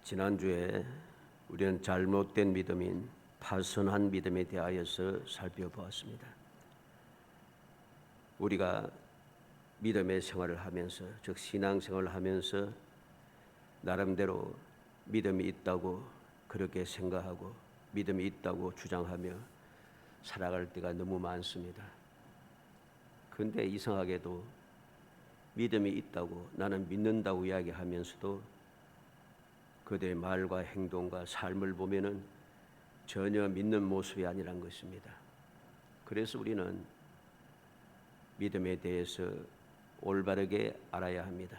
지난주에 우리는 잘못된 믿음인 파선한 믿음에 대하여서 살펴보았습니다. 우리가 믿음의 생활을 하면서, 즉 신앙생활을 하면서 나름대로 믿음이 있다고 그렇게 생각하고 믿음이 있다고 주장하며 살아갈 때가 너무 많습니다. 그런데 이상하게도 믿음이 있다고, 나는 믿는다고 이야기하면서도 그들의 말과 행동과 삶을 보면은 전혀 믿는 모습이 아니란 것입니다. 그래서 우리는 믿음에 대해서 올바르게 알아야 합니다.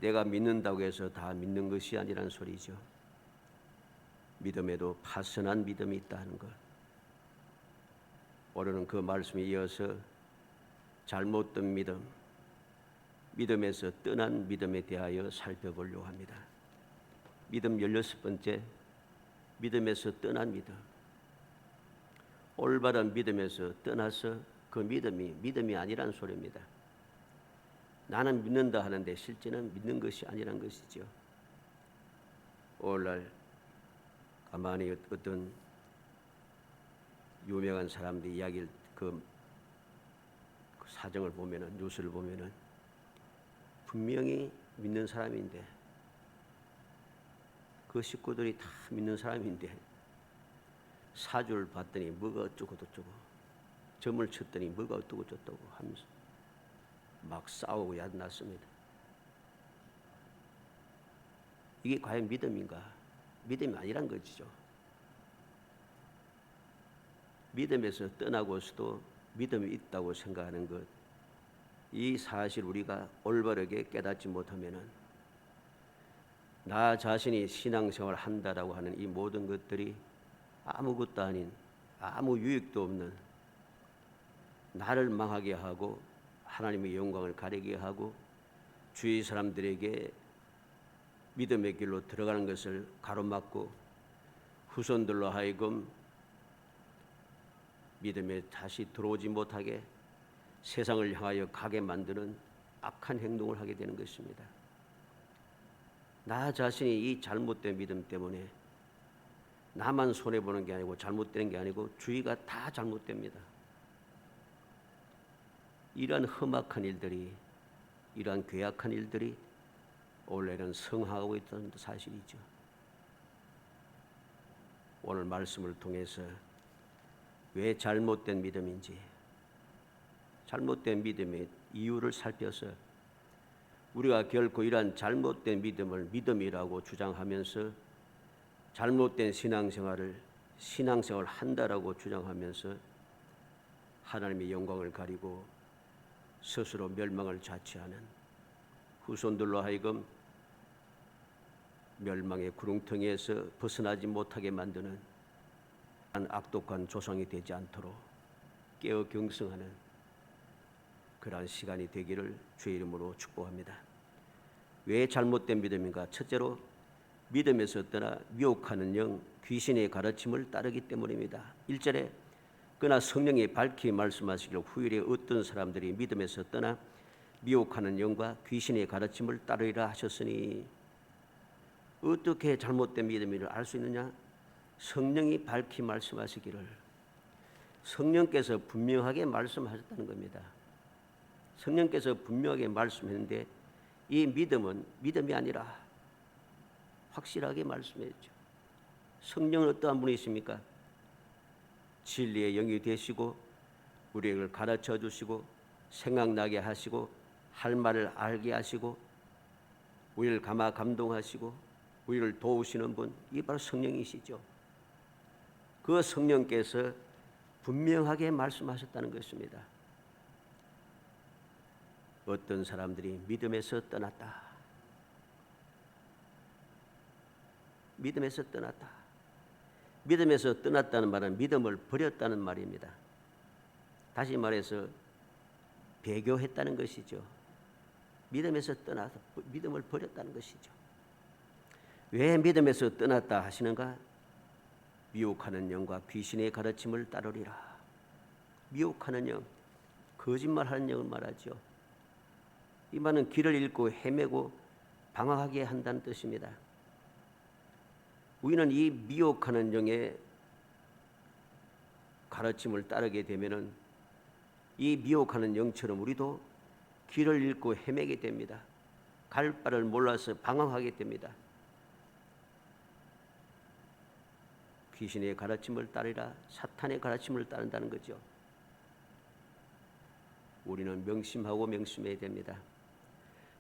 내가 믿는다고 해서 다 믿는 것이 아니란 소리죠. 믿음에도 파선한 믿음이 있다는 것. 오늘은 그 말씀에 이어서 잘못된 믿음, 믿음에서 떠난 믿음에 대하여 살펴보려고 합니다. 믿음 16번째, 믿음에서 떠난 믿음. 올바른 믿음에서 떠나서 그 믿음이 아니란 소리입니다. 나는 믿는다 하는데 실제는 믿는 것이 아니란 것이죠. 오늘날 가만히 어떤 유명한 사람들의 이야기를 그 사정을 보면은, 뉴스를 보면은 분명히 믿는 사람인데, 그 식구들이 다 믿는 사람인데 사주를 봤더니 뭐가 어쩌고 저쩌고, 점을 쳤더니 뭐가 어쩌고 저쩌고 하면서 막 싸우고 야단났습니다. 이게 과연 믿음인가? 믿음이 아니란 것이죠. 믿음에서 떠나고서도 믿음이 있다고 생각하는 것, 이 사실 우리가 올바르게 깨닫지 못하면은 나 자신이 신앙생활을 한다라고 하는 이 모든 것들이 아무것도 아닌, 아무 유익도 없는, 나를 망하게 하고 하나님의 영광을 가리게 하고 주위 사람들에게 믿음의 길로 들어가는 것을 가로막고 후손들로 하여금 믿음에 다시 들어오지 못하게 세상을 향하여 가게 만드는 악한 행동을 하게 되는 것입니다. 나 자신이 이 잘못된 믿음 때문에 나만 손해보는 게 아니고 잘못되는 게 아니고 주위가 다 잘못됩니다. 이러한 험악한 일들이, 이러한 괴악한 일들이 원래는 성하고 있다는 사실이죠. 오늘 말씀을 통해서 왜 잘못된 믿음인지, 잘못된 믿음의 이유를 살펴서 우리가 결코 이러한 잘못된 믿음을 믿음이라고 주장하면서 잘못된 신앙생활을 한다라고 주장하면서 하나님의 영광을 가리고 스스로 멸망을 자취하는, 후손들로 하여금 멸망의 구렁텅이에서 벗어나지 못하게 만드는 악독한 조상이 되지 않도록 깨어 경성하는 그러한 시간이 되기를 주의 이름으로 축복합니다. 왜 잘못된 믿음인가? 첫째로 믿음에서 떠나 미혹하는 영, 귀신의 가르침을 따르기 때문입니다. 1절에 그러나 성령이 밝히 말씀하시기를 후일에 어떤 사람들이 믿음에서 떠나 미혹하는 영과 귀신의 가르침을 따르리라 하셨으니, 어떻게 잘못된 믿음을 알 수 있느냐? 성령이 밝히 말씀하시기를, 성령께서 분명하게 말씀하셨다는 겁니다. 성령께서 분명하게 말씀했는데 이 믿음은 믿음이 아니라 확실하게 말씀했죠. 성령은 어떠한 분이십니까? 진리의 영이 되시고 우리를 가르쳐 주시고 생각나게 하시고 할 말을 알게 하시고 우리를 감동하시고 우리를 도우시는 분, 이 바로 성령이시죠. 그 성령께서 분명하게 말씀하셨다는 것입니다. 어떤 사람들이 믿음에서 떠났다. 믿음에서 떠났다. 믿음에서 떠났다는 말은 믿음을 버렸다는 말입니다. 다시 말해서 배교했다는 것이죠. 믿음에서 떠나서 믿음을 버렸다는 것이죠. 왜 믿음에서 떠났다 하시는가? 미혹하는 영과 귀신의 가르침을 따르리라. 미혹하는 영, 거짓말하는 영을 말하죠. 이 말은 길을 잃고 헤매고 방황하게 한다는 뜻입니다. 우리는 이 미혹하는 영의 가르침을 따르게 되면은 이 미혹하는 영처럼 우리도 길을 잃고 헤매게 됩니다. 갈 바를 몰라서 방황하게 됩니다. 귀신의 가르침을 따르라, 사탄의 가르침을 따른다는 거죠. 우리는 명심하고 명심해야 됩니다.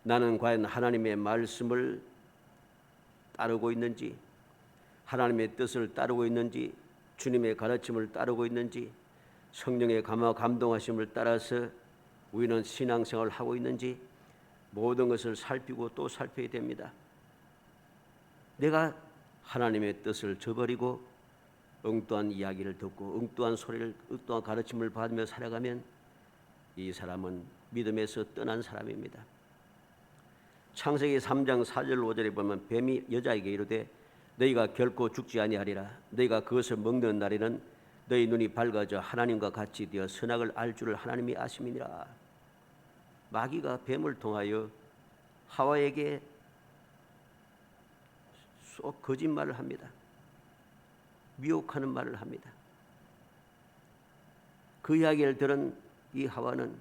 나는 과연 하나님의 말씀을 따르고 있는지, 하나님의 뜻을 따르고 있는지, 주님의 가르침을 따르고 있는지, 성령의 감동하심을 따라서 우리는 신앙생활을 하고 있는지 모든 것을 살피고 또 살펴야 됩니다. 내가 하나님의 뜻을 저버리고 엉뚱한 이야기를 듣고 엉뚱한 소리를, 엉뚱한 가르침을 받으며 살아가면 이 사람은 믿음에서 떠난 사람입니다. 창세기 3장 4절 5절에 보면 뱀이 여자에게 이르되 너희가 결코 죽지 아니하리라. 너희가 그것을 먹는 날에는 너희 눈이 밝아져 하나님과 같이 되어 선악을 알 줄을 하나님이 아심이니라. 마귀가 뱀을 통하여 하와에게 쏙 거짓말을 합니다. 미혹하는 말을 합니다. 그 이야기를 들은 이 하와는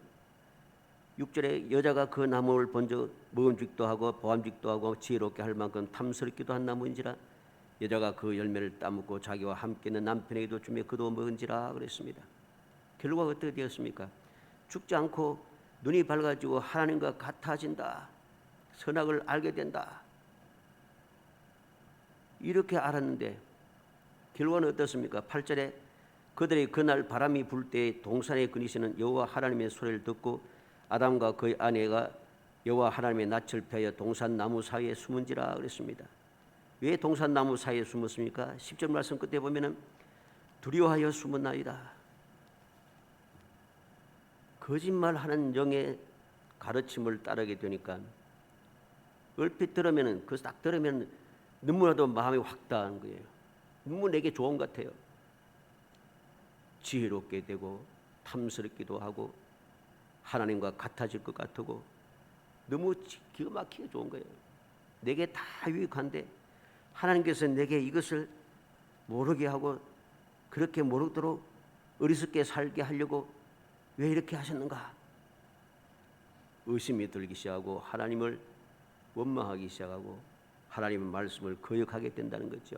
6절에 여자가 그 나무를 본즉 먹음직도 하고 보암직도 하고 지혜롭게 할 만큼 탐스럽기도 한 나무인지라 여자가 그 열매를 따먹고 자기와 함께 있는 남편에게도 주며 그도 먹은지라 그랬습니다. 결과가 어떻게 되었습니까? 죽지 않고 눈이 밝아지고 하나님과 같아진다. 선악을 알게 된다. 이렇게 알았는데 결과는 어떻습니까? 8절에 그들이 그날 바람이 불 때 동산에 거니시는 여호와 하나님의 소리를 듣고 아담과 그의 아내가 여호와 하나님의 낯을 피하여 동산 나무 사이에 숨은지라 그랬습니다. 왜 동산 나무 사이에 숨었습니까? 10절 말씀 끝에 보면은 두려워하여 숨었나이다. 거짓말하는 영의 가르침을 따르게 되니까 얼핏 들으면은 그 딱 들으면 너무나도 마음이 확 닿는 거예요. 너무 내게 좋은 것 같아요. 지혜롭게 되고 탐스럽기도 하고 하나님과 같아질 것 같고 너무 기가 막히게 좋은 거예요. 내게 다 유익한데 하나님께서 내게 이것을 모르게 하고 그렇게 모르도록 어리석게 살게 하려고 왜 이렇게 하셨는가? 의심이 들기 시작하고 하나님을 원망하기 시작하고 하나님의 말씀을 거역하게 된다는 거죠.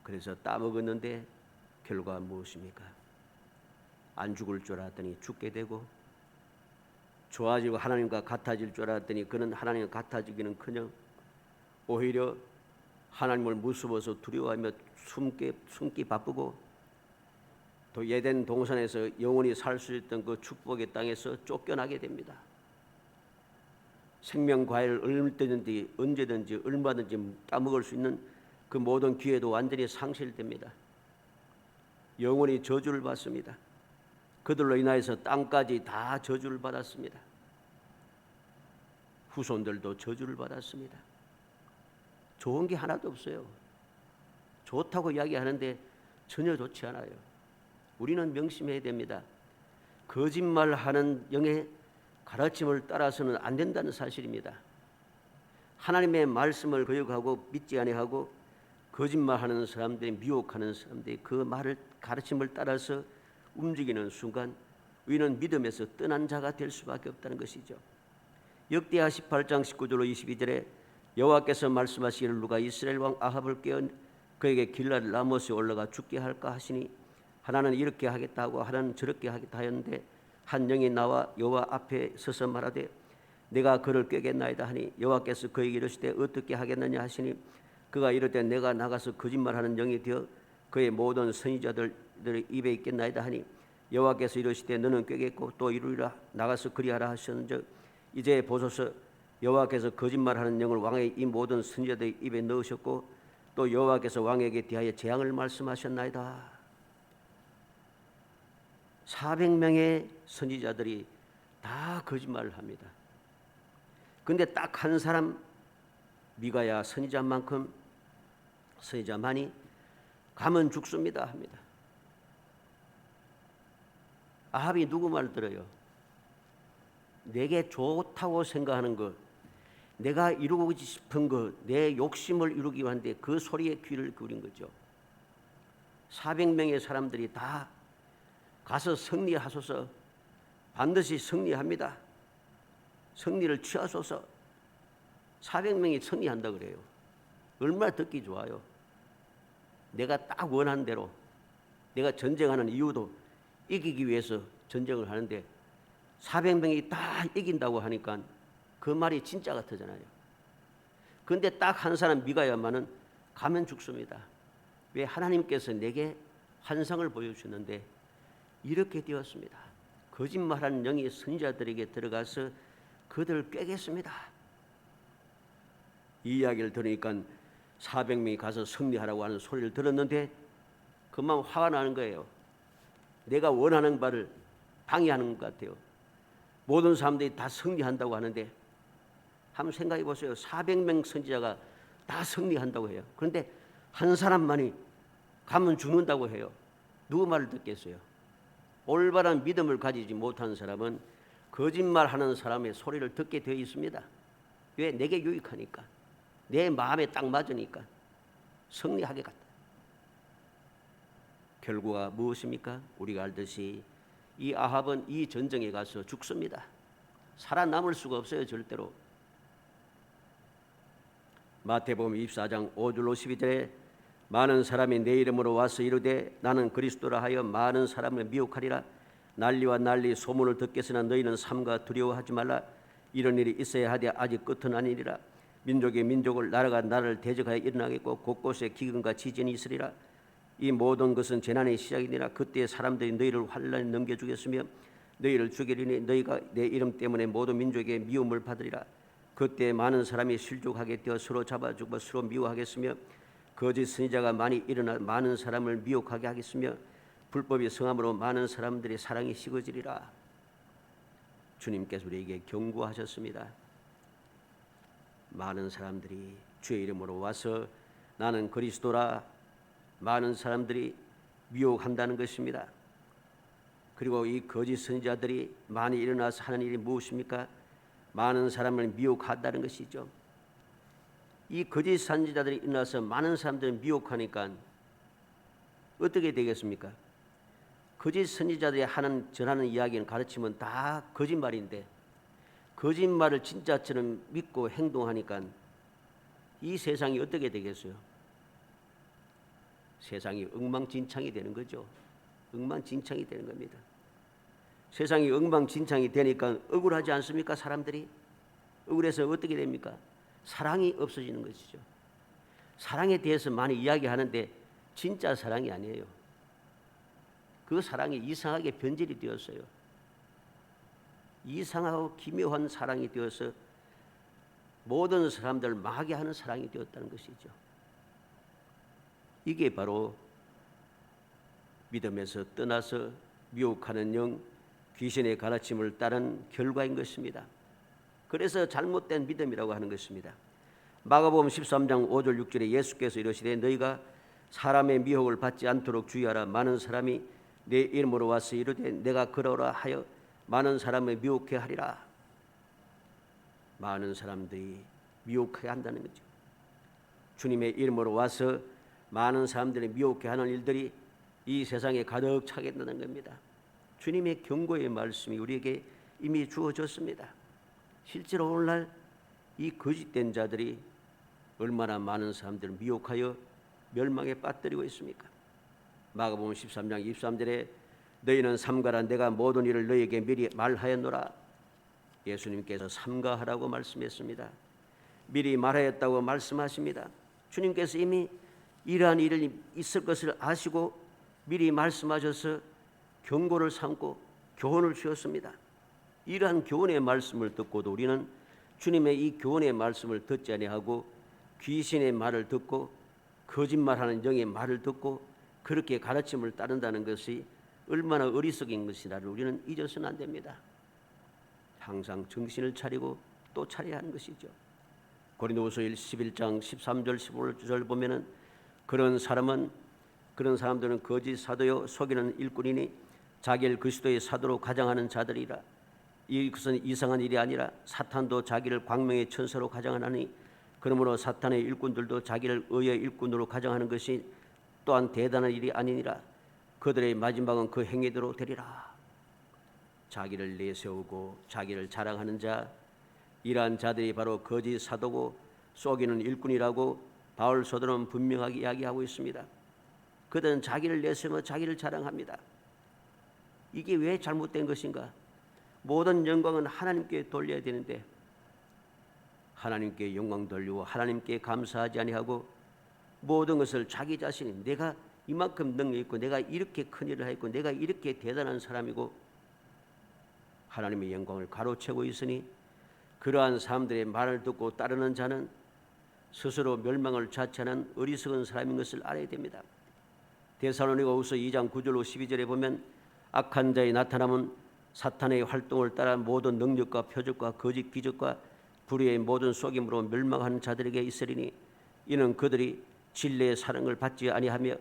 그래서 따먹었는데 결과가 무엇입니까? 안 죽을 줄 알았더니 죽게 되고 좋아지고 하나님과 같아질 줄 알았더니 그는 하나님과 같아지기는커녕 오히려 하나님을 무서워서 두려워하며 숨기 바쁘고 또 에덴 동산에서 영원히 살 수 있던 그 축복의 땅에서 쫓겨나게 됩니다. 생명 과일을 얼마든지 언제든지 얼마든지 따먹을 수 있는 그 모든 기회도 완전히 상실됩니다. 영원히 저주를 받습니다. 그들로 인하여서 땅까지 다 저주를 받았습니다. 후손들도 저주를 받았습니다. 좋은 게 하나도 없어요. 좋다고 이야기하는데 전혀 좋지 않아요. 우리는 명심해야 됩니다. 거짓말하는 영의 가르침을 따라서는 안 된다는 사실입니다. 하나님의 말씀을 거역하고 믿지 아니하고 거짓말하는 사람들이 미혹하는 사람들이 그 말을 가르침을 따라서 움직이는 순간 우리는 믿음에서 떠난 자가 될 수밖에 없다는 것이죠. 역대하 18장 19절로 22절에 여호와께서 말씀하시기를 누가 이스라엘 왕 아합을 깨어 그에게 길랄 라못에 올라가 죽게 할까 하시니 하나는 이렇게 하겠다 하고 하나는 저렇게 하겠다 하였는데 한 영이 나와 여호와 앞에 서서 말하되 내가 그를 꾀겠나이다 하니 여호와께서 그에게 이르시되 어떻게 하겠느냐 하시니 그가 이르되 내가 나가서 거짓말하는 영이 되어 그의 모든 선지자들의 입에 있겠나이다 하니 여호와께서 이르시되 너는 꾀겠고 또 이루리라 나가서 그리하라 하셨는즉 이제 보소서 여호와께서 거짓말하는 영을 왕의 이 모든 선지자들의 입에 넣으셨고 또 여호와께서 왕에게 대하여 재앙을 말씀하셨나이다. 400명의 선지자들이 다 거짓말을 합니다. 그런데 딱 한 사람 미가야 선지자만이 가면 죽습니다 합니다. 아합이 누구 말 들어요? 내게 좋다고 생각하는 것, 내가 이루고 싶은 것, 내 욕심을 이루기 위한데 그 소리에 귀를 기울인 거죠. 400명의 사람들이 다 가서 승리하소서, 반드시 승리합니다, 승리를 취하소서. 400명이 승리한다 그래요. 얼마나 듣기 좋아요. 내가 딱 원한 대로, 내가 전쟁하는 이유도 이기기 위해서 전쟁을 하는데 400명이 다 이긴다고 하니까 그 말이 진짜 같잖아요. 그런데 딱 한 사람 미가야만은 가면 죽습니다. 왜? 하나님께서 내게 환상을 보여주셨는데 이렇게 되었습니다. 거짓말하는 영이 선지자들에게 들어가서 그들을 꿰겠습니다. 이 이야기를 들으니까 400명이 가서 승리하라고 하는 소리를 들었는데 그만 화가 나는 거예요. 내가 원하는 바를 방해하는 것 같아요. 모든 사람들이 다 승리한다고 하는데 한번 생각해 보세요. 400명 선지자가 다 승리한다고 해요. 그런데 한 사람만이 가면 죽는다고 해요. 누구 말을 듣겠어요? 올바른 믿음을 가지지 못한 사람은 거짓말하는 사람의 소리를 듣게 되어 있습니다. 왜? 내게 유익하니까, 내 마음에 딱 맞으니까 승리하게 갔다. 결과가 무엇입니까? 우리가 알듯이 이 아합은 이 전쟁에 가서 죽습니다. 살아남을 수가 없어요, 절대로. 마태복음 24장 5절로 12절에 많은 사람이 내 이름으로 와서 이르되 나는 그리스도라 하여 많은 사람을 미혹하리라. 난리와 난리 소문을 듣겠으나 너희는 삼가 두려워하지 말라. 이런 일이 있어야 하되 아직 끝은 아니리라. 민족이 민족을, 나라가 나라를 대적하여 일어나겠고 곳곳에 기근과 지진이 있으리라. 이 모든 것은 재난의 시작이니라. 그때 사람들이 너희를 환난에 넘겨주겠으며 너희를 죽이리니 너희가 내 이름 때문에 모든 민족의 미움을 받으리라. 그때 많은 사람이 실족하게 되어 서로 잡아주고 서로 미워하겠으며 거짓 선지자가 많이 일어나 많은 사람을 미혹하게 하겠으며 불법이 성함으로 많은 사람들의 사랑이 식어지리라. 주님께서 우리에게 경고하셨습니다. 많은 사람들이 주의 이름으로 와서 나는 그리스도라, 많은 사람들이 미혹한다는 것입니다. 그리고 이 거짓 선지자들이 많이 일어나서 하는 일이 무엇입니까? 많은 사람을 미혹한다는 것이죠. 이 거짓 선지자들이 일어나서 많은 사람들을 미혹하니까 어떻게 되겠습니까? 거짓 선지자들이 전하는 이야기는 가르치면 다 거짓말인데 거짓말을 진짜처럼 믿고 행동하니까 이 세상이 어떻게 되겠어요? 세상이 엉망진창이 되는 거죠. 엉망진창이 되는 겁니다. 세상이 엉망진창이 되니까 억울하지 않습니까? 사람들이 억울해서 어떻게 됩니까? 사랑이 없어지는 것이죠. 사랑에 대해서 많이 이야기하는데 진짜 사랑이 아니에요. 그 사랑이 이상하게 변질이 되었어요. 이상하고 기묘한 사랑이 되어서 모든 사람들을 망하게 하는 사랑이 되었다는 것이죠. 이게 바로 믿음에서 떠나서 미혹하는 영, 귀신의 가르침을 따른 결과인 것입니다. 그래서 잘못된 믿음이라고 하는 것입니다. 마가복음 13장 5절 6절에 예수께서 이르시되 너희가 사람의 미혹을 받지 않도록 주의하라. 많은 사람이 내 이름으로 와서 이르되 내가 그러라 하여 많은 사람을 미혹해 하리라. 많은 사람들이 미혹하게 한다는 거죠. 주님의 이름으로 와서 많은 사람들이 미혹해 하는 일들이 이 세상에 가득 차게 된다는 겁니다. 주님의 경고의 말씀이 우리에게 이미 주어졌습니다. 실제로 오늘날 이 거짓된 자들이 얼마나 많은 사람들을 미혹하여 멸망에 빠뜨리고 있습니까? 마가복음 13장 23절에 너희는 삼가라. 내가 모든 일을 너희에게 미리 말하였노라. 예수님께서 삼가하라고 말씀했습니다. 미리 말하였다고 말씀하십니다. 주님께서 이미 이러한 일이 있을 것을 아시고 미리 말씀하셔서 경고를 삼고 교훈을 주셨습니다. 이러한 교훈의 말씀을 듣고도 우리는 주님의 이 교훈의 말씀을 듣지 아니하고 귀신의 말을 듣고 거짓말하는 영의 말을 듣고 그렇게 가르침을 따른다는 것이 얼마나 어리석인 것이라를 우리는 잊어서는 안 됩니다. 항상 정신을 차리고 또 차려야 하는 것이죠. 고린도후서 11장 13절 15절 보면은 그런 사람들은 거짓 사도요 속이는 일꾼이니 자기를 그리스도의 사도로 가장하는 자들이라. 이것은 이상한 일이 아니라 사탄도 자기를 광명의 천사로 가정하나니 그러므로 사탄의 일꾼들도 자기를 의의 일꾼으로 가정하는 것이 또한 대단한 일이 아니니라. 그들의 마지막은 그 행위대로 되리라. 자기를 내세우고 자기를 자랑하는 자, 이러한 자들이 바로 거짓 사도고 속이는 일꾼이라고 바울 사도는 분명하게 이야기하고 있습니다. 그들은 자기를 내세우며 자기를 자랑합니다. 이게 왜 잘못된 것인가? 모든 영광은 하나님께 돌려야 되는데 하나님께 영광 돌리고 하나님께 감사하지 아니하고 모든 것을 자기 자신이 내가 이만큼 능력 있고 내가 이렇게 큰 일을 했고 내가 이렇게 대단한 사람이고 하나님의 영광을 가로채고 있으니 그러한 사람들의 말을 듣고 따르는 자는 스스로 멸망을 자처하는 어리석은 사람인 것을 알아야 됩니다. 데살로니가후서 2장 9절로 12절에 보면 악한 자의 나타남은 사탄의 활동을 따라 모든 능력과 표적과 거짓 기적과 불의의 모든 속임으로 멸망하는 자들에게 있으리니 이는 그들이 진리의 사랑을 받지 아니하며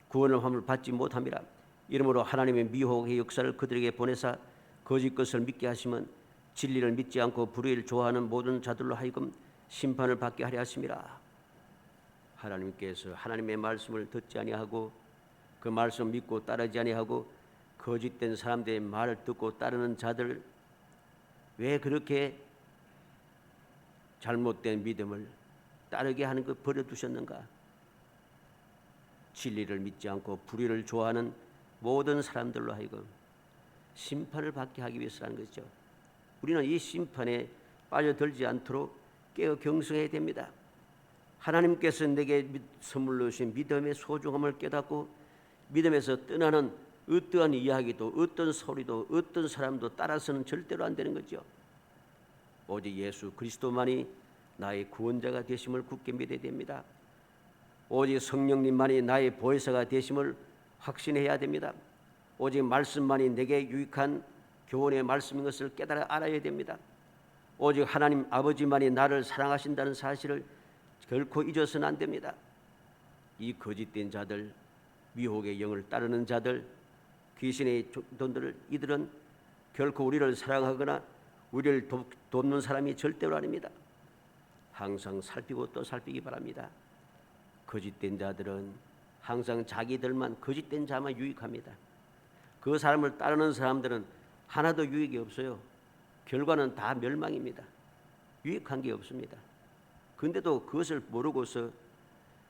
구원을 함을 받지 못함이라. 이러므로 하나님의 미혹의 역사를 그들에게 보내사 거짓 것을 믿게 하시면 진리를 믿지 않고 불의를 좋아하는 모든 자들로 하여금 심판을 받게 하려 하심이라. 하나님께서 하나님의 말씀을 듣지 아니하고 그 말씀 믿고 따르지 아니하고 거짓된 사람들의 말을 듣고 따르는 자들, 왜 그렇게 잘못된 믿음을 따르게 하는 것 버려두셨는가? 진리를 믿지 않고 불의를 좋아하는 모든 사람들로 하여금 심판을 받게 하기 위해서라는 것이죠. 우리는 이 심판에 빠져들지 않도록 깨어 경성해야 됩니다. 하나님께서 내게 선물로 주신 믿음의 소중함을 깨닫고 믿음에서 떠나는 어떠한 이야기도 어떤 소리도 어떤 사람도 따라서는 절대로 안 되는 거죠. 오직 예수 그리스도만이 나의 구원자가 되심을 굳게 믿어야 됩니다. 오직 성령님만이 나의 보혜사가 되심을 확신해야 됩니다. 오직 말씀만이 내게 유익한 교훈의 말씀인 것을 깨달아 알아야 됩니다. 오직 하나님 아버지만이 나를 사랑하신다는 사실을 결코 잊어서는 안 됩니다. 이 거짓된 자들, 미혹의 영을 따르는 자들, 귀신의 돈들을 이들은 결코 우리를 사랑하거나 우리를 돕는 사람이 절대로 아닙니다. 항상 살피고 또 살피기 바랍니다. 거짓된 자들은 항상 자기들만 거짓된 자만 유익합니다. 그 사람을 따르는 사람들은 하나도 유익이 없어요. 결과는 다 멸망입니다. 유익한 게 없습니다. 근데도 그것을 모르고서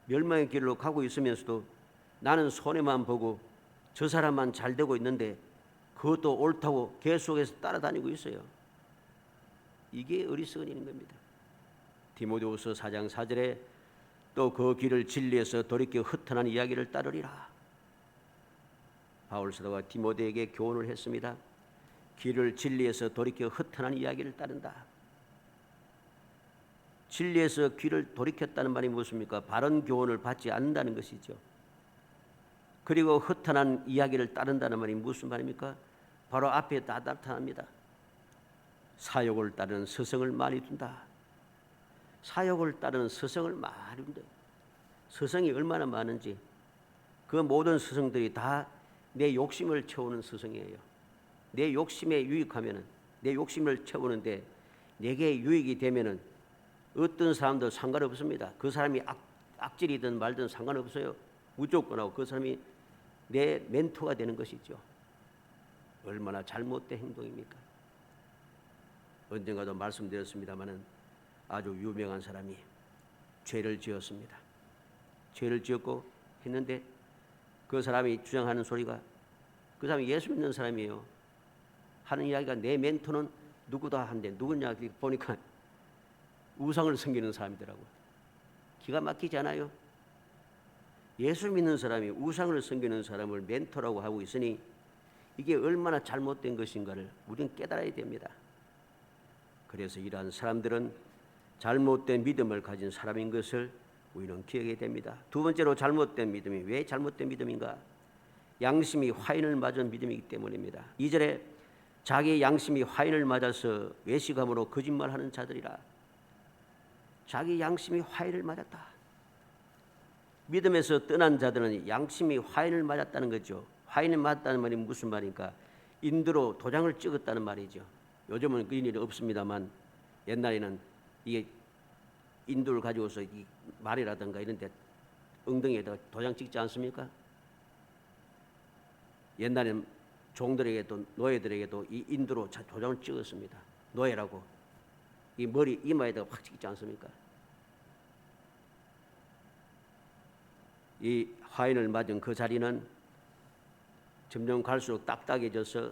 멸망의 길로 가고 있으면서도 나는 손해만 보고 저 사람만 잘 되고 있는데 그것도 옳다고 계속해서 따라다니고 있어요. 이게 어리석은 일인 겁니다. 디모데후서 4장 4절에 또 그 길을 진리에서 돌이켜 흩어난 이야기를 따르리라. 바울 사도가 디모데에게 교훈을 했습니다. 길을 진리에서 돌이켜 흩어난 이야기를 따른다. 진리에서 귀를 돌이켰다는 말이 무엇입니까? 바른 교훈을 받지 않는다는 것이죠. 그리고 흩어난 이야기를 따른다는 말이 무슨 말입니까? 바로 앞에 다 나타납니다. 사욕을 따르는 서성을 많이 둔다. 사욕을 따르는 서성을 많이 둔다. 서성이 얼마나 많은지 그 모든 서성들이 다 내 욕심을 채우는 서성이에요. 내 욕심에 유익하면은 내 욕심을 채우는데 내게 유익이 되면은 어떤 사람도 상관없습니다. 그 사람이 악질이든 말든 상관없어요. 무조건하고 그 사람이 내 멘토가 되는 것이죠. 얼마나 잘못된 행동입니까? 언젠가도 말씀드렸습니다마는 아주 유명한 사람이 죄를 지었습니다. 죄를 지었고 했는데 그 사람이 주장하는 소리가 그 사람이 예수 믿는 사람이에요. 하는 이야기가 내 멘토는 누구다 한데 누구냐 보니까 우상을 섬기는 사람이더라고요. 기가 막히지 않아요? 예수 믿는 사람이 우상을 섬기는 사람을 멘토라고 하고 있으니 이게 얼마나 잘못된 것인가를 우리는 깨달아야 됩니다. 그래서 이러한 사람들은 잘못된 믿음을 가진 사람인 것을 우리는 기억해야 됩니다. 두 번째로 잘못된 믿음이 왜 잘못된 믿음인가? 양심이 화인을 맞은 믿음이기 때문입니다. 2절에 자기 양심이 화인을 맞아서 외식함으로 거짓말하는 자들이라. 자기 양심이 화인을 맞았다. 믿음에서 떠난 자들은 양심이 화인을 맞았다는 거죠. 화인을 맞았다는 말이 무슨 말입니까? 인도로 도장을 찍었다는 말이죠. 요즘은 그런 일이 없습니다만 옛날에는 이게 인도를 가지고서 이 말이라든가 이런 데 엉덩이에다가 도장 찍지 않습니까? 옛날에는 종들에게도 노예들에게도 이 인도로 도장을 찍었습니다. 노예라고 이 머리 이마에다가 확 찍지 않습니까? 이 화인을 맞은 그 자리는 점점 갈수록 딱딱해져서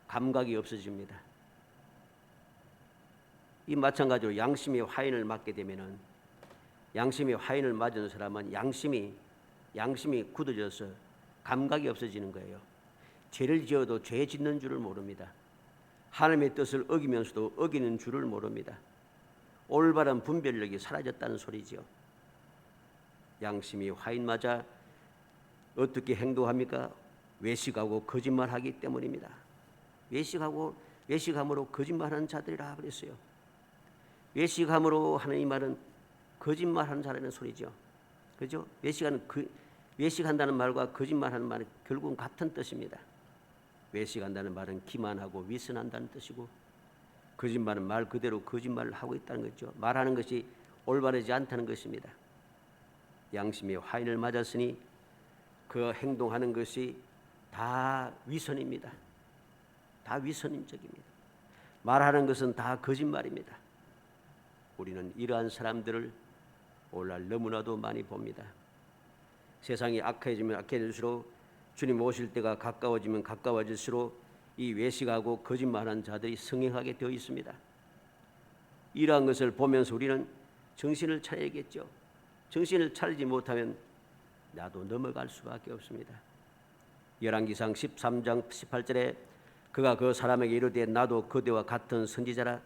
감각이 없어집니다. 이 마찬가지로 양심이 화인을 맞게 되면은 양심이 화인을 맞은 사람은 양심이 굳어져서 감각이 없어지는 거예요. 죄를 지어도 죄 짓는 줄을 모릅니다. 하나님의 뜻을 어기면서도 어기는 줄을 모릅니다. 올바른 분별력이 사라졌다는 소리지요. 양심이 화인 맞아 어떻게 행동합니까? 외식하고 거짓말하기 때문입니다. 외식함으로 거짓말하는 자들이라 그랬어요. 외식함으로 하는 이 말은 거짓말하는 자라는 소리죠. 그죠? 외식한다는 말과 거짓말하는 말은 결국은 같은 뜻입니다. 외식한다는 말은 기만하고 위선한다는 뜻이고, 거짓말은 말 그대로 거짓말을 하고 있다는 거죠. 말하는 것이 올바르지 않다는 것입니다. 양심이 화인을 맞았으니 그 행동하는 것이 다 위선입니다. 다 위선적입니다. 말하는 것은 다 거짓말입니다. 우리는 이러한 사람들을 오늘날 너무나도 많이 봅니다. 세상이 악해지면 악해질수록 주님 오실 때가 가까워지면 가까워질수록 이 외식하고 거짓말하는 자들이 성행하게 되어 있습니다. 이러한 것을 보면서 우리는 정신을 차려야겠죠. 정신을 차리지 못하면 나도 넘어갈 수밖에 없습니다. 열왕기상 13장 18절에 그가 그 사람에게 이르되 나도 그대와 같은 선지자라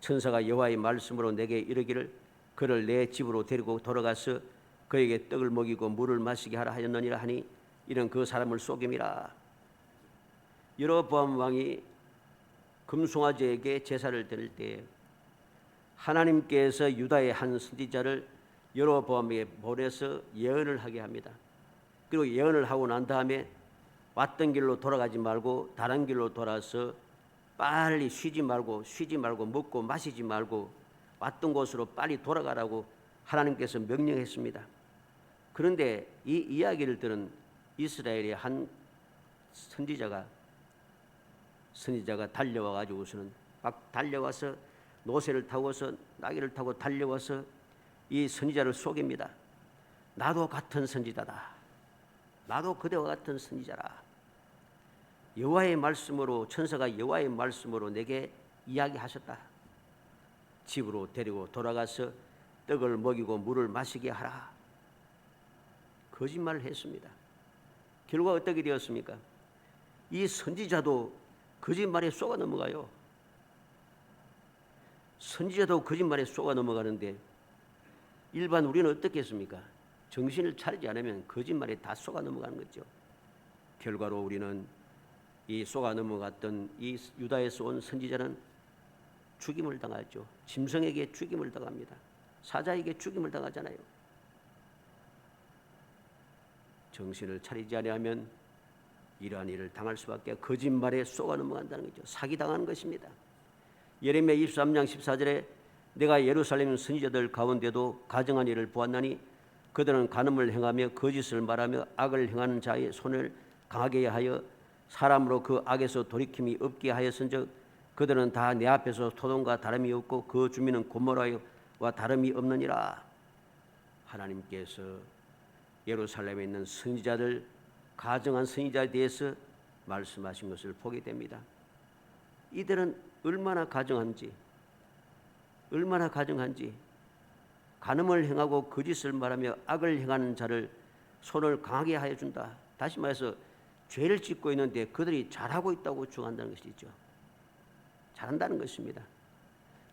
천사가 여호와의 말씀으로 내게 이르기를 그를 내 집으로 데리고 돌아가서 그에게 떡을 먹이고 물을 마시게 하라 하였느니라 하니 이는 그 사람을 속임이라. 여로보암 왕이 금송아지에게 제사를 드릴 때 하나님께서 유다의 한 선지자를 여로보암에게 보내서 예언을 하게 합니다. 그리고 예언을 하고 난 다음에 왔던 길로 돌아가지 말고 다른 길로 돌아서 빨리 쉬지 말고 먹고 마시지 말고 왔던 곳으로 빨리 돌아가라고 하나님께서 명령했습니다. 그런데 이 이야기를 들은 이스라엘의 한 선지자가 달려와 가지고서는 막 달려와서 노새를 타고서 나귀를 타고 달려와서 이 선지자를 속입니다. 나도 같은 선지자다. 나도 그대와 같은 선지자라. 여호와의 말씀으로 천사가 여호와의 말씀으로 내게 이야기하셨다. 집으로 데리고 돌아가서 떡을 먹이고 물을 마시게 하라. 거짓말을 했습니다. 결과 어떻게 되었습니까? 이 선지자도 거짓말에 속아 넘어가요. 선지자도 거짓말에 속아 넘어가는데 일반 우리는 어떻게 했습니까? 정신을 차리지 않으면 거짓말에 다 속아 넘어가는 거죠. 결과로 우리는 이 속아 넘어갔던 이 유다에서 온 선지자는 죽임을 당하죠. 짐승에게 죽임을 당합니다. 사자에게 죽임을 당하잖아요. 정신을 차리지 않으면 이러한 일을 당할 수밖에 거짓말에 속아 넘어간다는 거죠. 사기당하는 것입니다. 예레미야 23장 14절에 내가 예루살렘 선지자들 가운데도 가증한 일을 보았나니 그들은 간음을 행하며 거짓을 말하며 악을 행하는 자의 손을 강하게 하여 사람으로 그 악에서 돌이킴이 없게 하였은즉 그들은 다 내 앞에서 소돔과 다름이 없고 그 주민은 고모라와 다름이 없느니라. 하나님께서 예루살렘에 있는 선지자들 가증한 선지자에 대해서 말씀하신 것을 보게 됩니다. 이들은 얼마나 가증한지 간음을 행하고 거짓을 말하며 악을 행하는 자를 손을 강하게 하여 준다. 다시 말해서 죄를 짓고 있는데 그들이 잘하고 있다고 주장한다는 것이죠. 잘한다는 것입니다.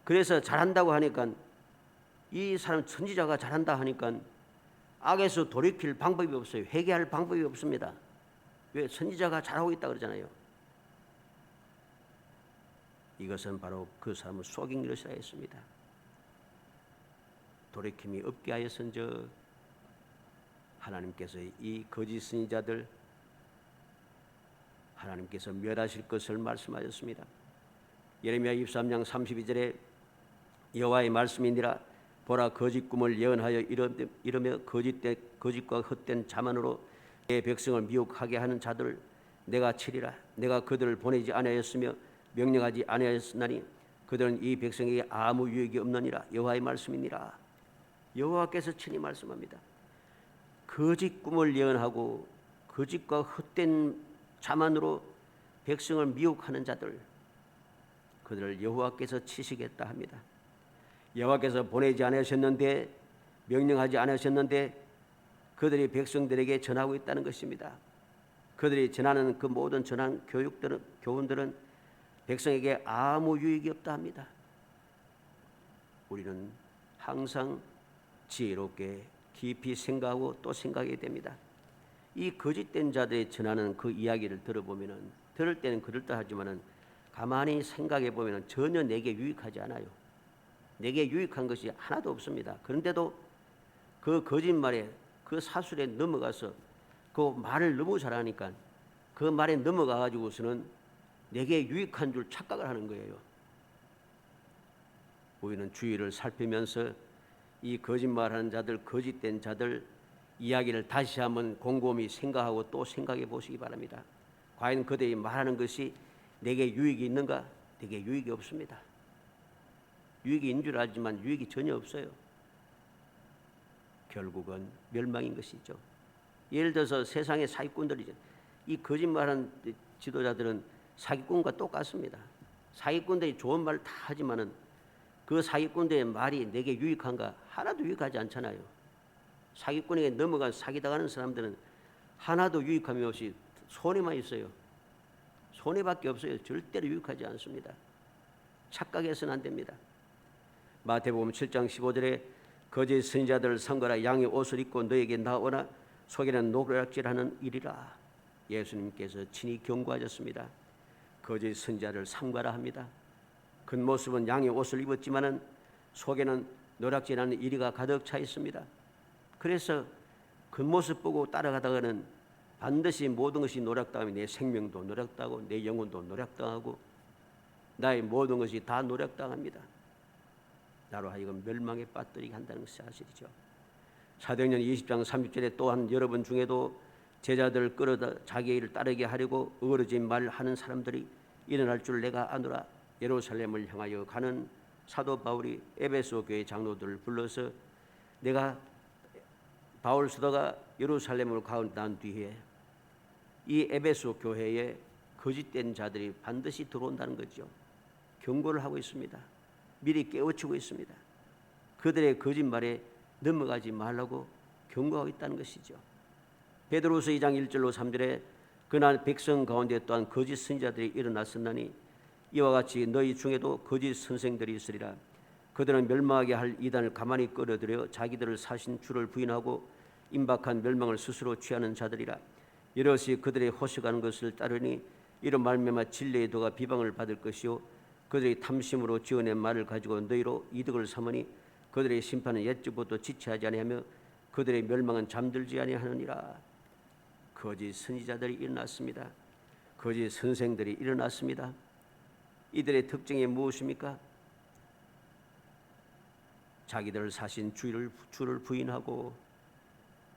그래서 잘한다고 하니까 이 사람 선지자가 잘한다 하니까 악에서 돌이킬 방법이 없어요. 회개할 방법이 없습니다. 왜? 선지자가 잘하고 있다 그러잖아요. 이것은 바로 그 사람을 속인 것이라 했습니다. 돌이킴이 없게 하였은즉 하나님께서 이 거짓 선지자들 하나님께서 멸하실 것을 말씀하셨습니다. 예레미야 23장 32절에 여호와의 말씀이니라. 보라, 거짓 꿈을 예언하여 이르며 거짓과 헛된 자만으로 내 백성을 미혹하게 하는 자들을 내가 치리라. 내가 그들을 보내지 아니하였으며 명령하지 아니하였으나니 그들은 이 백성에게 아무 유익이 없느니라. 여호와의 말씀이니라. 여호와께서 친히 말씀합니다. 거짓 꿈을 예언하고 거짓과 헛된 자만으로 백성을 미혹하는 자들, 그들을 여호와께서 치시겠다 합니다. 여호와께서 보내지 않으셨는데, 명령하지 않으셨는데 그들이 백성들에게 전하고 있다는 것입니다. 그들이 전하는 그 모든 전한 교훈들은 백성에게 아무 유익이 없다 합니다. 우리는 항상 지혜롭게 깊이 생각하고 또 생각해야 됩니다. 이 거짓된 자들이 전하는 그 이야기를 들어보면은, 들을 때는 그럴듯하지만은 가만히 생각해 보면은 전혀 내게 유익하지 않아요. 내게 유익한 것이 하나도 없습니다. 그런데도 그 거짓말에, 그 사술에 넘어가서 그 말을 너무 잘하니까 그 말에 넘어가 가지고서는 내게 유익한 줄 착각을 하는 거예요. 우리는 주위를 살피면서 이 거짓말하는 자들, 거짓된 자들 이야기를 다시 한번 곰곰이 생각하고 또 생각해 보시기 바랍니다. 과연 그들이 말하는 것이 내게 유익이 있는가? 내게 유익이 없습니다. 유익이 있는 줄 알지만 유익이 전혀 없어요. 결국은 멸망인 것이죠. 예를 들어서 세상의 사기꾼들이죠. 이 거짓말하는 지도자들은 사기꾼과 똑같습니다. 사기꾼들이 좋은 말 다 하지만은 그 사기꾼들의 말이 내게 유익한가? 하나도 유익하지 않잖아요. 사기꾼에게 넘어가 사기당하는 사람들은 하나도 유익함이 없이 손해만 있어요. 손해밖에 없어요. 절대로 유익하지 않습니다. 착각해서는 안 됩니다. 마태복음 7장 15절에 거짓 선지자들을 삼가라. 양의 옷을 입고 너에게 나오나 속에는 노략질하는 일이라. 예수님께서 친히 경고하셨습니다. 거짓 선지자를 삼가라 합니다. 겉모습은 양의 옷을 입었지만은 속에는 노략질하는 이리가 가득 차 있습니다. 그래서 겉모습 보고 따라가다가는 반드시 모든 것이 노략당하며 내 생명도 노략당하고 내 영혼도 노략당하고 나의 모든 것이 다 노략당합니다. 나로 하여금 멸망에 빠뜨리게 한다는 것이 사실이죠. 사도행전 20장 30절에 또한 여러분 중에도 제자들을 끌어다 자기 일을 따르게 하려고 어그러진 말을 하는 사람들이 일어날 줄 내가 아노라. 예루살렘을 향하여 가는 사도 바울이 에베소 교회 장로들을 불러서 내가 바울 사도가 예루살렘으로 간 뒤에 이 에베소 교회에 거짓된 자들이 반드시 들어온다는 거죠. 경고를 하고 있습니다. 미리 깨우치고 있습니다. 그들의 거짓말에 넘어가지 말라고 경고하고 있다는 것이죠. 베드로서 2장 1절로 3절에 그날 백성 가운데 또한 거짓 선지자들이 일어났었나니 이와 같이 너희 중에도 거짓 선생들이 있으리라. 그들은 멸망하게 할 이단을 가만히 끌어들여 자기들을 사신 주를 부인하고 임박한 멸망을 스스로 취하는 자들이라. 이것이 그들의 호식하는 것을 따르니 이런 말미암아 진리의 도가 비방을 받을 것이요 그들이 탐심으로 지어낸 말을 가지고 너희로 이득을 삼으니 그들의 심판은 옛적부터 지체하지 아니하며 그들의 멸망은 잠들지 아니하느니라. 거짓 선지자들이 일어났습니다. 거짓 선생들이 일어났습니다. 이들의 특징이 무엇입니까? 자기들을 사신 주를 부인하고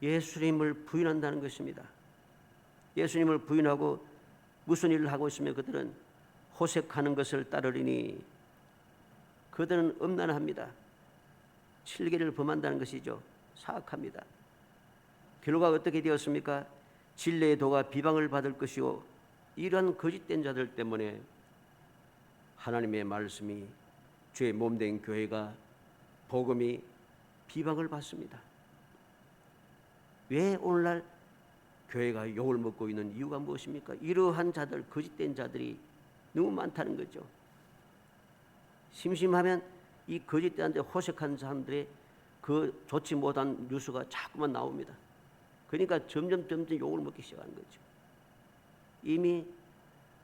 예수님을 부인한다는 것입니다. 예수님을 부인하고 무슨 일을 하고 있으며 그들은 호색하는 것을 따르리니 그들은 음란합니다. 실계를 범한다는 것이죠. 사악합니다. 결과가 어떻게 되었습니까? 진리의 도가 비방을 받을 것이요 이러한 거짓된 자들 때문에 하나님의 말씀이 주의 몸된 교회가 복음이 비방을 받습니다. 왜 오늘날 교회가 욕을 먹고 있는 이유가 무엇입니까? 이러한 자들, 거짓된 자들이 너무 많다는 거죠. 심심하면 이 거짓된 자, 호색한 사람들의 그 좋지 못한 뉴스가 자꾸만 나옵니다. 그러니까 점점 욕을 먹기 시작하는 거죠. 이미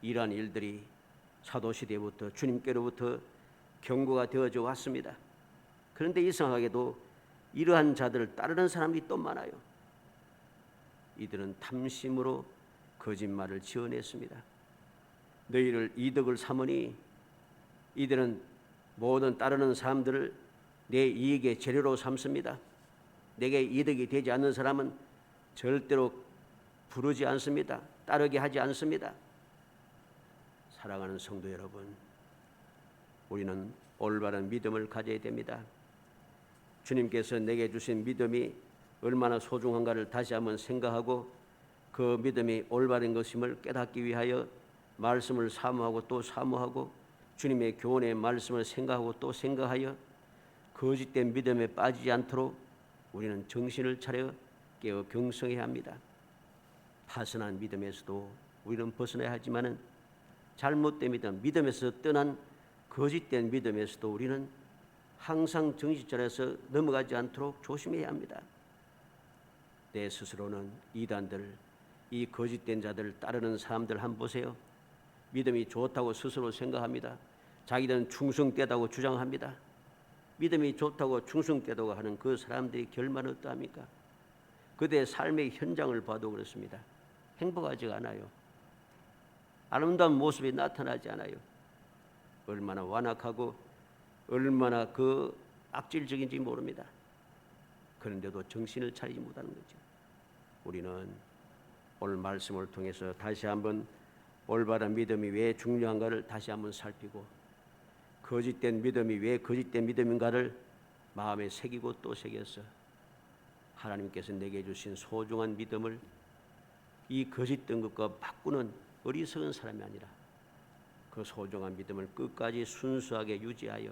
이러한 일들이 사도시대부터 주님께로부터 경고가 되어져 왔습니다. 그런데 이상하게도 이러한 자들을 따르는 사람이 또 많아요. 이들은 탐심으로 거짓말을 지어냈습니다. 너희를 이득을 삼으니 이들은 모든 따르는 사람들을 내 이익의 재료로 삼습니다. 내게 이득이 되지 않는 사람은 절대로 부르지 않습니다. 따르게 하지 않습니다. 사랑하는 성도 여러분, 우리는 올바른 믿음을 가져야 됩니다. 주님께서 내게 주신 믿음이 얼마나 소중한가를 다시 한번 생각하고 그 믿음이 올바른 것임을 깨닫기 위하여 말씀을 사모하고 또 사모하고 주님의 교훈의 말씀을 생각하고 또 생각하여 거짓된 믿음에 빠지지 않도록 우리는 정신을 차려 깨어 경성해야 합니다. 파선한 믿음에서도 우리는 벗어나야 하지만은 잘못된 믿음에서 떠난 거짓된 믿음에서도 우리는 항상 정신 차려서 넘어가지 않도록 조심해야 합니다. 내 스스로는 이단들, 이 거짓된 자들을 따르는 사람들 한번 보세요. 믿음이 좋다고 스스로 생각합니다. 자기들은 충성되다고 주장합니다. 믿음이 좋다고 충성되다고 하는 그 사람들이 결말은 어떠합니까? 그들의 삶의 현장을 봐도 그렇습니다. 행복하지가 않아요. 아름다운 모습이 나타나지 않아요. 얼마나 완악하고 얼마나 그 악질적인지 모릅니다. 그런데도 정신을 차리지 못하는 거죠. 우리는 오늘 말씀을 통해서 다시 한번 올바른 믿음이 왜 중요한가를 다시 한번 살피고 거짓된 믿음이 왜 거짓된 믿음인가를 마음에 새기고 또 새겨서 하나님께서 내게 주신 소중한 믿음을 이 거짓된 것과 바꾸는 어리석은 사람이 아니라 그 소중한 믿음을 끝까지 순수하게 유지하여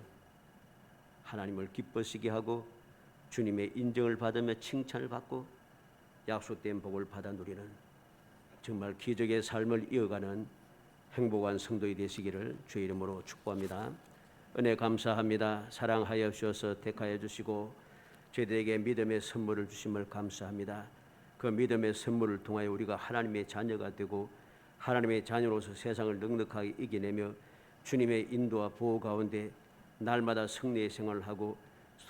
하나님을 기쁘시게 하고 주님의 인정을 받으며 칭찬을 받고 약속된 복을 받아 누리는 정말 기적의 삶을 이어가는 행복한 성도이 되시기를 주의 이름으로 축복합니다. 은혜 감사합니다. 사랑하여 주셔서 택하여 주시고 저희들에게 믿음의 선물을 주심을 감사합니다. 그 믿음의 선물을 통하여 우리가 하나님의 자녀가 되고 하나님의 자녀로서 세상을 넉넉하게 이겨내며 주님의 인도와 보호 가운데 날마다 승리의 생활을 하고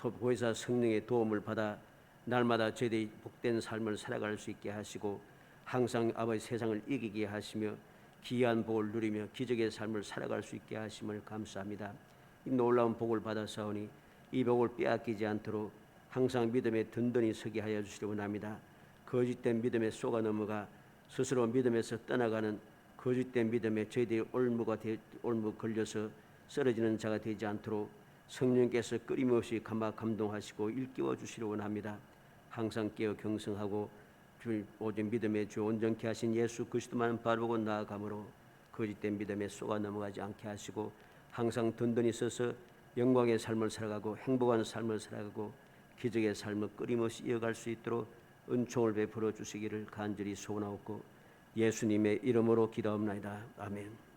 보혜사 성령의 도움을 받아 날마다 저희들이 복된 삶을 살아갈 수 있게 하시고 항상 아버지 세상을 이기게 하시며 귀한 복을 누리며 기적의 삶을 살아갈 수 있게 하심을 감사합니다. 이 놀라운 복을 받아사오니 이 복을 빼앗기지 않도록 항상 믿음에 든든히 서게 하여 주시기 원합니다. 거짓된 믿음에 쏘가 넘어가 스스로 믿음에서 떠나가는 거짓된 믿음에 저희들이 올무 걸려서 쓰러지는 자가 되지 않도록 성령께서 끊임없이 감동하시고 일깨워 주시기 원합니다. 항상 깨어 경성하고 오직 믿음의 주 온전케 하신 예수 그리스도만 바라보고 나아가므로 거짓된 믿음에 쏘가 넘어가지 않게 하시고 항상 든든히 서서 영광의 삶을 살아가고 행복한 삶을 살아가고 기적의 삶을 끊임없이 이어갈 수 있도록 은총을 베풀어 주시기를 간절히 소원하옵고 예수님의 이름으로 기도합나이다. 아멘.